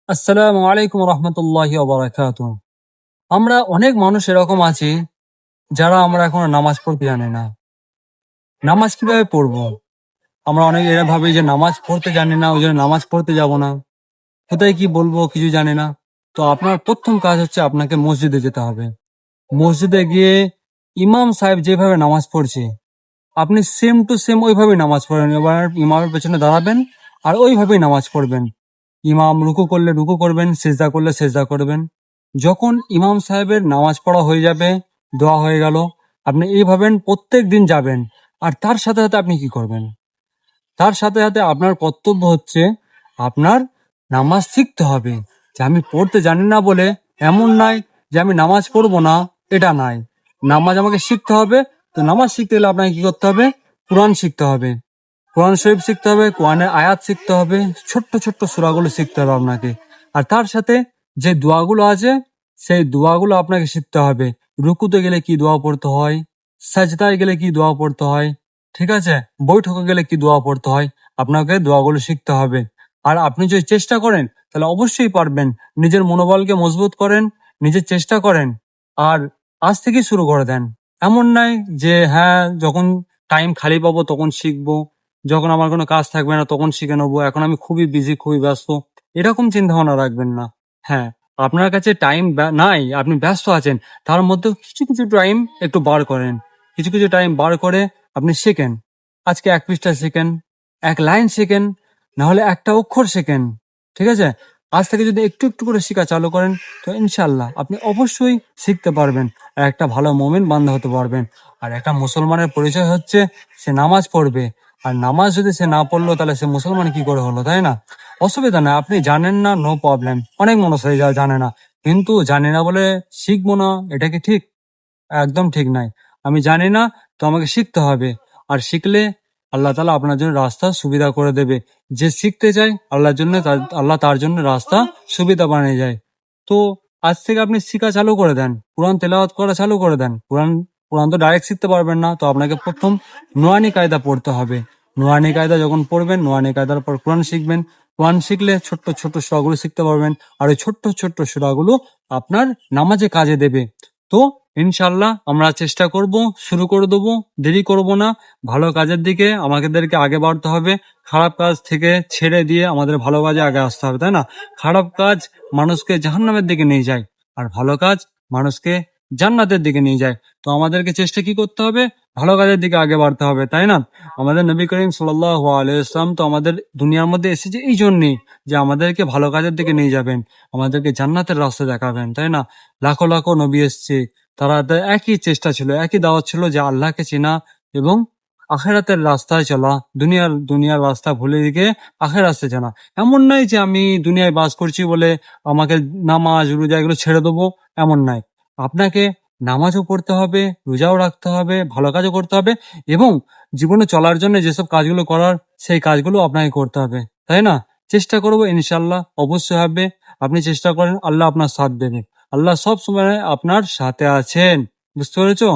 আসসালামু আলাইকুম রহমতুল্লাহি ওয়া বারাকাতুহু। আমরা অনেক মানুষ এরকম আছি যারা আমরা এখনো নামাজ পড়তে জানি না। নামাজ কিভাবে পড়বো? আমরা অনেকে এরা ভাবি যে নামাজ পড়তে জানি না, ওই জন্য নামাজ পড়তে যাব না। কোথায় কি বলবো কিছু জানি না। তো আপনার প্রথম কাজ হচ্ছে আপনাকে মসজিদে যেতে হবে। মসজিদে গিয়ে ইমাম সাহেব যেভাবে নামাজ পড়ছে আপনি সেম টু সেম ওইভাবেই নামাজ পড়বেন। এবার ইমামের পেছনে দাঁড়াবেন আর ওইভাবেই নামাজ পড়বেন। ইমাম রুকু করলে রুকু করবেন, সেজদা করলে সেজদা করবেন। যখন ইমাম সাহেবের নামাজ পড়া হয়ে যাবে, দোয়া হয়ে গেল, আপনি এইভাবে প্রত্যেক দিন যাবেন। আর তার সাথে সাথে আপনি কি করবেন? তার সাথে সাথে আপনার কর্তব্য হচ্ছে আপনার নামাজ শিখতে হবে। যে আমি পড়তে জানি না বলে এমন নয় যে আমি নামাজ পড়বো না, এটা নয়। নামাজ আমাকে শিখতে হবে। তো নামাজ শিখতে গেলে আপনাকে কি করতে হবে? কোরআন শিখতে হবে, কোরআন শরীফ শিখতে হবে, কোরআনের আয়াত শিখতে হবে, ছোট্ট ছোট্ট সূরাগুলো শিখতে হবে আপনাকে। আর তার সাথে যে দোয়াগুলো আছে সেই দোয়াগুলো আপনাকে শিখতে হবে। রুকুতে গেলে কি দোয়া পড়তে হয়, সাজদায় গেলে কি দোয়া পড়তে হয়, ঠিক আছে, বৈঠকে গেলে কি দোয়া পড়তে হয়, আপনাকে দোয়াগুলো শিখতে হবে। আর আপনি যদি চেষ্টা করেন তাহলে অবশ্যই পারবেন। নিজের মনোবলকে মজবুত করেন, নিজের চেষ্টা করেন, আর আজ থেকেই শুরু করে দেন। এমন নয় যে হ্যাঁ যখন টাইম খালি পাবো তখন শিখবো, যখন আমার কোনো কাজ থাকবে না তখন শিখে নেবো, এখন আমি খুবই বিজি, খুবই ব্যস্ত, এরকম চিন্তা ভাবনা রাখবেন না। হ্যাঁ, আপনার কাছে টাইম নাই, আপনি ব্যস্ত আছেন, তার মধ্যেও কিছু কিছু টাইম একটু বার করেন। কিছু কিছু টাইম বার করে আপনি শেখেন। আজকে 1 পৃষ্ঠা শেখেন, 1 লাইন শেখেন, না হলে একটা অক্ষর শেখেন, ঠিক আছে? আজ থেকে যদি একটু একটু করে শেখা চালু করেন তো ইনশাল্লাহ আপনি অবশ্যই শিখতে পারবেন আর একটা ভালো মুমিন বান্দা হতে পারবেন। আর একটা মুসলমানের পরিচয় হচ্ছে সে নামাজ পড়বে। আর নামাজ যদি সে না পড়লো তাহলে সে মুসলমান কি করে হলো, তাই না? অসুবিধা নাই, আপনি জানেন না, নো প্রবলেম। অনেক মানুষ হয়ে যায় জানে না, কিন্তু জানি না বলে শিখবো না, এটা কি ঠিক? একদম ঠিক নাই। আমি জানি না, তো আমাকে শিখতে হবে। আর শিখলে আল্লাহ তাআলা আপনার জন্য রাস্তা সুবিধা করে দেবে। যে শিখতে চায় আল্লাহর জন্য আল্লাহ তার জন্য রাস্তা সুবিধা বানিয়ে যায়। তো আজ থেকে আপনি শিখা চালু করে দেন, কোরআন তেলাওয়াত করা চালু করে দেন। কোরআন কোরআন তো ডাইরেক্ট শিখতে পারবেন না, তো আপনাকে প্রথম নুরানি কায়দা পড়তে হবে। নুরানি কায়দা যখন পড়বেন, নুরানি কায়দার পর কোরআন শিখবেন। কোরআন শিখলে ছোট্ট ছোট্ট সূরাগুলো শিখতে পারবেন। আর ওই ছোট্ট ছোট্ট সূরাগুলো আপনার নামাজে কাজে দেবে। তো ইনশাল্লাহ আমরা চেষ্টা করব, শুরু করে দেবো, দেরি করব না। ভালো কাজের দিকে আমাদেরকে আগে বাড়তে হবে। খারাপ কাজ থেকে ছেড়ে দিয়ে আমাদের ভালো কাজে আগে আসতে হবে, তাই না? খারাপ কাজ মানুষকে জাহান্নামের দিকে নিয়ে যায়, আর ভালো কাজ মানুষকে জান্নাতের দিকে নিয়ে যায়। তো আমাদেরকে চেষ্টা কি করতে হবে? ভালো কাজের দিকে আগে বাড়তে হবে, তাই না? আমাদের নবী করিম সাল্লাল্লাহু আলাইহি ওয়াসাল্লাম তো আমাদের দুনিয়ার মধ্যে এসেছে এই জন্যই যে আমাদেরকে ভালো কাজের দিকে নিয়ে যাবেন, আমাদেরকে জান্নাতের রাস্তা দেখাবেন, তাই না? লাখো লাখো নবী এসছে, তাদের একই চেষ্টা ছিল, একই দাওয়াত ছিল যে আল্লাহকে চেনা এবং আখেরাতের রাস্তায় চলা। দুনিয়ার দুনিয়ার রাস্তা ভুলে গিয়ে আখের রাস্তায় জানা। এমন নয় যে আমি দুনিয়ায় বাস করছি বলে আমাকে নামাজ রোজা এগুলো ছেড়ে দেবো, এমন নয়। আপনাকে নামাজও পড়তে হবে, রোজাও রাখতে হবে, ভালো কাজও করতে হবে, এবং জীবনে চলার জন্য যেসব কাজগুলো করার সেই কাজগুলো আপনাকে করতে হবে, তাই না? চেষ্টা করবো, ইনশাল্লাহ অবশ্যই হবে। আপনি চেষ্টা করেন, আল্লাহ আপনার সাথ দেবে। আল্লাহ সব সময় আপনার সাথে আছেন, বুঝতে পেরেছো?